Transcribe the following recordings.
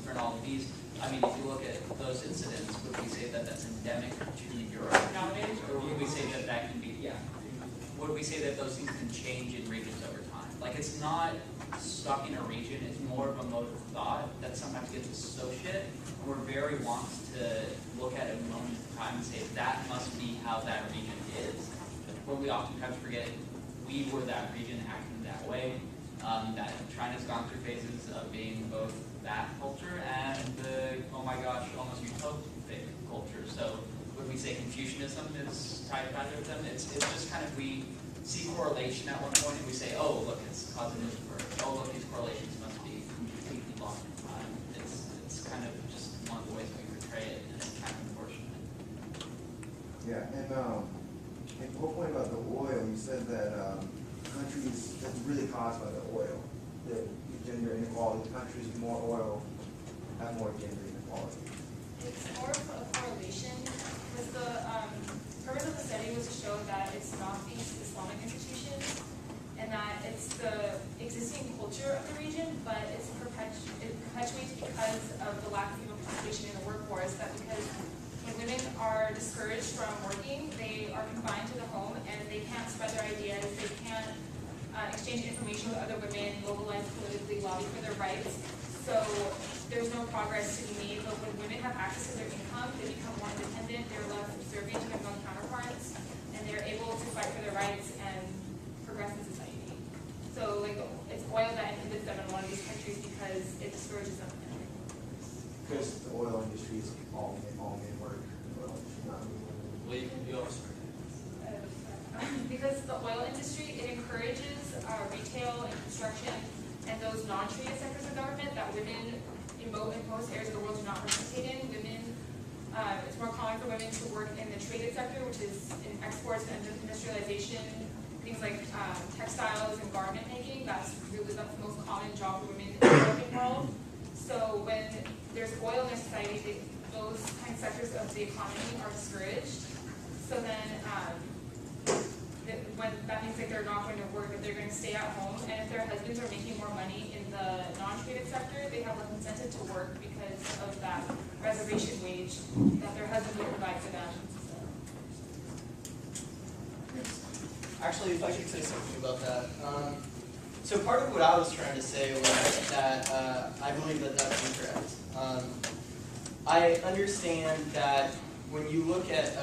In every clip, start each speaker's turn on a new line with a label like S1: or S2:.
S1: culture and all of these, I mean, if you look at those incidents, would we say that that's endemic to Europe nowadays, or would we say that that can be, would we say that those things can change in regions over time? Like, it's not stuck in a region, it's more of a mode of thought that sometimes gets associated, and we're very wont to look at a moment in time and say, that must be how that region is, when we oftentimes forget we were that region acting that way, that China's gone through phases of being both that culture and the, oh my gosh, almost utopic culture. So would we say Confucianism is tied to either of them? It's just kind of, we see correlation at one point and we say, oh, look, it's causative, or oh, look, these correlations must be completely lost in time. It's kind of just one of the ways we portray it, and it's kind of unfortunate.
S2: Yeah, and one point about the oil, you said that countries, that's really caused by the oil, the gender inequality. Countries with more oil have more gender inequality.
S3: It's more of a correlation, because the purpose of the study was to show that it's not these Islamic institutions, and that it's the existing culture of the region, but it perpetuates because of the lack of female participation in the workforce, that because when women are discouraged from working, they are confined to the home and they can't spread their ideas, they can't exchange information with other women, mobilize politically, lobby for their rights. So there's no progress to be made, but when women have access to their income, they become more independent, they're less subservient to their male counterparts, and they're able to fight for their rights and progress in society. So like it's oil that inhibits them in one of these countries because it discourages them.
S2: Because the oil industry is all men work. Oil industry, not women.
S3: Because the oil industry, it encourages retail and construction and those non-traded sectors of government that women in most areas of the world do not participate in. Women, it's more common for women to work in the traded sector, which is in exports and industrialization, things like textiles and garment making. That's the most common job for women in the developing world. So when there's oil in a society, those kind of sectors of the economy are discouraged. So then when that means that they're not going to work, that they're going to stay at home, and if their husbands are making more money in the non-traded sector, they have less incentive to work because of that reservation wage that their husband will provide for them.
S4: Actually, if I could say something about that. So part of what I was trying to say was that I believe that that's incorrect. I understand that when you look at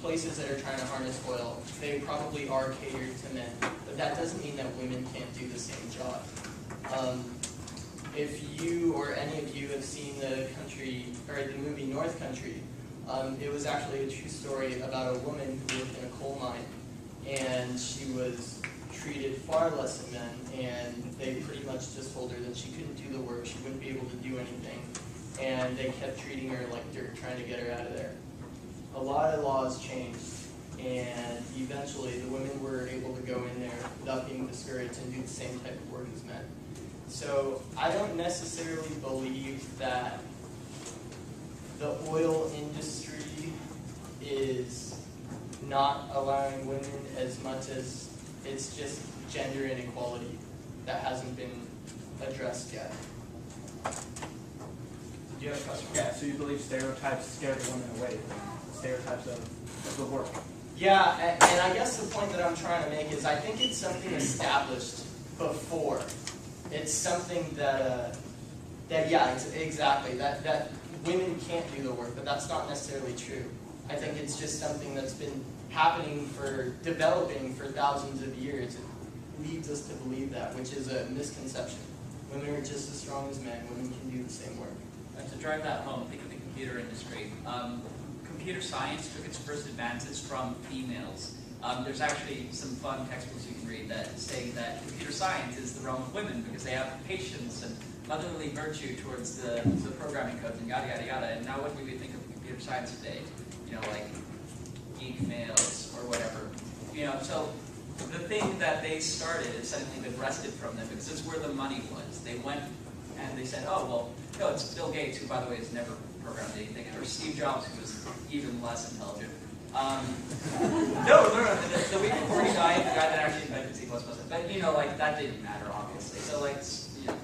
S4: places that are trying to harness oil, they probably are catered to men, but that doesn't mean that women can't do the same job. If you or any of you have seen the movie North Country, it was actually a true story about a woman who worked in a coal mine, and she was treated far less than men, and they pretty much just told her that she couldn't do the work, she wouldn't be able to do anything, and they kept treating her like dirt, trying to get her out of there. A lot of laws changed, and eventually the women were able to go in there without being discouraged and do the same type of work as men. So I don't necessarily believe that the oil industry is not allowing women as much as it's just gender inequality that hasn't been addressed yet. Do you have a question?
S5: Yeah, so you believe stereotypes scare the women away from stereotypes of the work?
S4: Yeah, and I guess the point that I'm trying to make is I think it's something established before. It's something that exactly, that women can't do the work, but that's not necessarily true. I think it's just something that's been developing for thousands of years. It leads us to believe that, which is a misconception. Women are just as strong as men. Women can do the same work.
S1: And to drive that home, think of the computer industry. Computer science took its first advances from females. There's actually some fun textbooks you can read that say that computer science is the realm of women because they have patience and motherly virtue towards the programming codes and yada yada yada. And now what do we think of computer science today? You know, like geek males or whatever. You know, so the thing that they started is something that wrested from them because it's where the money was. They went and they said, oh well, no, it's Bill Gates, who by the way has never programmed anything, or Steve Jobs, who was even less intelligent. No, the week before he died, the guy that actually invented C++, but you know, like that didn't matter, obviously. So like, you know,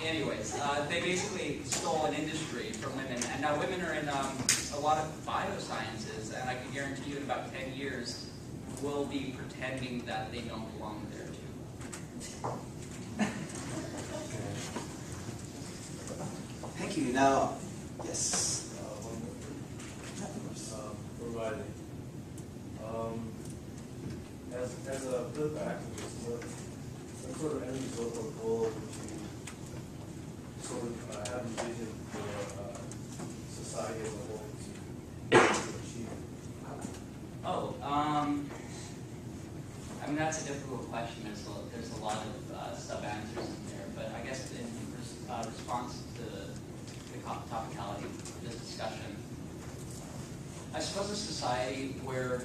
S1: Anyways, they basically stole an industry from women, and now women are in a lot of biosciences, and I can guarantee you in about 10 years, we'll be pretending that they don't belong there too.
S6: Thank you. Now, yes.
S7: Providing. As a political activist, what sort of end result or goal would you sort of have envisioned for society as a whole to achieve?
S1: Oh, I mean, that's a difficult question. There's a lot of sub-answers in there, but I guess in response to the topicality of this discussion, I suppose a society where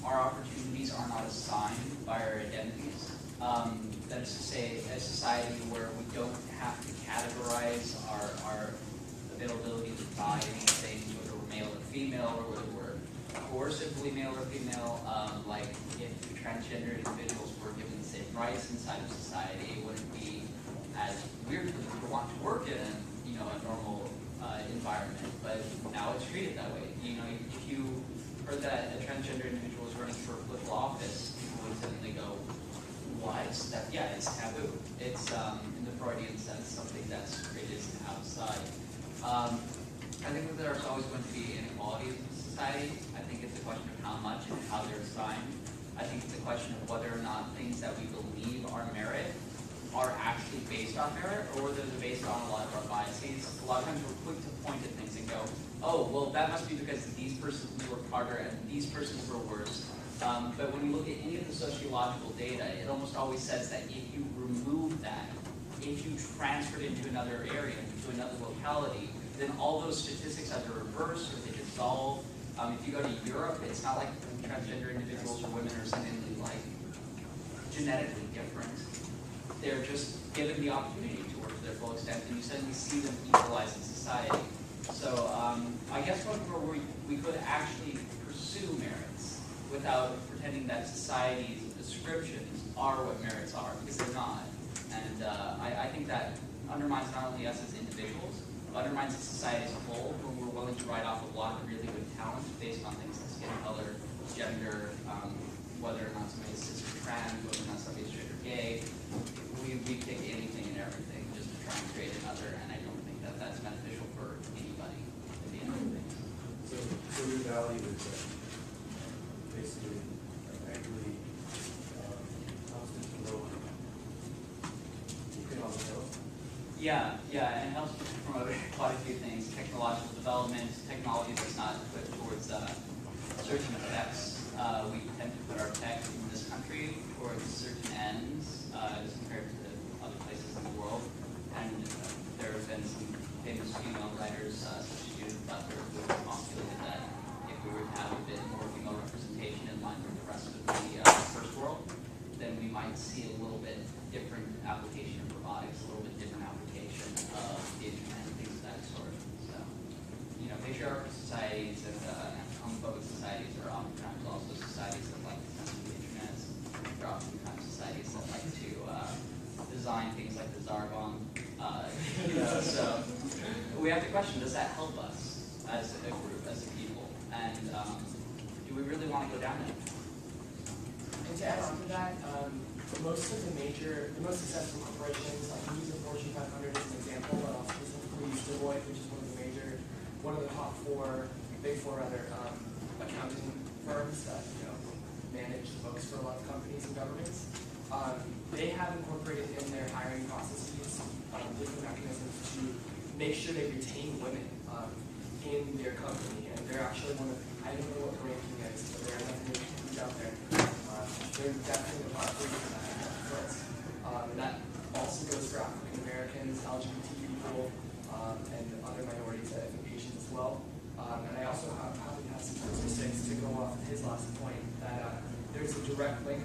S1: our opportunities are not assigned by our identities, that is to say, a society where we don't have to categorize our availability to buy anything, whether we're male or female, or whether we're coercively male or female, like if transgender individuals were given the same rights inside of society, it wouldn't be as weird for them to want to work in a normal environment, but now it's treated that way. If you heard that a transgender individual is running for a political office, people would suddenly go, why? It's taboo. It's, in the Freudian sense, something that's created outside. I think that there's always going to be inequalities in society. I think it's a question of how much and how they're assigned. I think it's a question of whether or not things that we believe are merit are actually based on merit, or whether they're based on a lot of our biases. A lot of times we're quick to point at things and go, oh, well, that must be because these persons worked harder and these persons were worse. But when you look at any of the sociological data, it almost always says that if you remove that, if you transfer it into another area, into another locality, then all those statistics either reverse or they dissolve. If you go to Europe, it's not like transgender individuals or women are suddenly like genetically different. They're just given the opportunity to work to their full extent, and you suddenly see them equalize in society. So I guess where we could actually pursue merits without pretending that society's descriptions are what merits are, because they're not. And I think that undermines not only us as individuals, but undermines the society as a whole, when we're willing to write off a lot of really good talent based on things like skin color, gender, whether or not somebody's cis or trans, whether or not somebody's straight or gay. We pick anything and everything just to try and create another, and I don't think that that's beneficial for anybody at the end of things.
S7: So your value is basically actually helps to promote economic health.
S1: Yeah, and it helps to promote quite a few things: technological development, technology that's not put towards certain effects. We tend to put our tech in this country towards certain ends as compared to other places in the world. And there have been some famous female writers, such as Judith Butler, who have postulated that if we were to have a bit more female representation in line with the rest of the first world, then we might see a little bit different application of robotics, a little bit different application of the internet and things of that sort. So, patriarchal societies and homophobic societies are oftentimes also societies that like to censor the internet. They're oftentimes societies that like to design things like the Tsar bomb. So we have to question, does that help us as a group, as a people? And do we really want to go down that path?
S8: And to add on to that, most successful corporations, like use the Fortune 500 as an example, but I'll specifically use Deloitte, which is one of the top big four accounting firms that manage the books for a lot of companies and governments. They have incorporated in their hiring processes different mechanisms to make sure they retain women in their company, and they're actually one of, I don't know what the ranking is, but they're definitely who's out there. They're definitely the top 3 for that list. And that also goes for African Americans, LGBT people, and other minorities, I think Asians as well. And I also have some statistics to go off of his last point that there's a direct link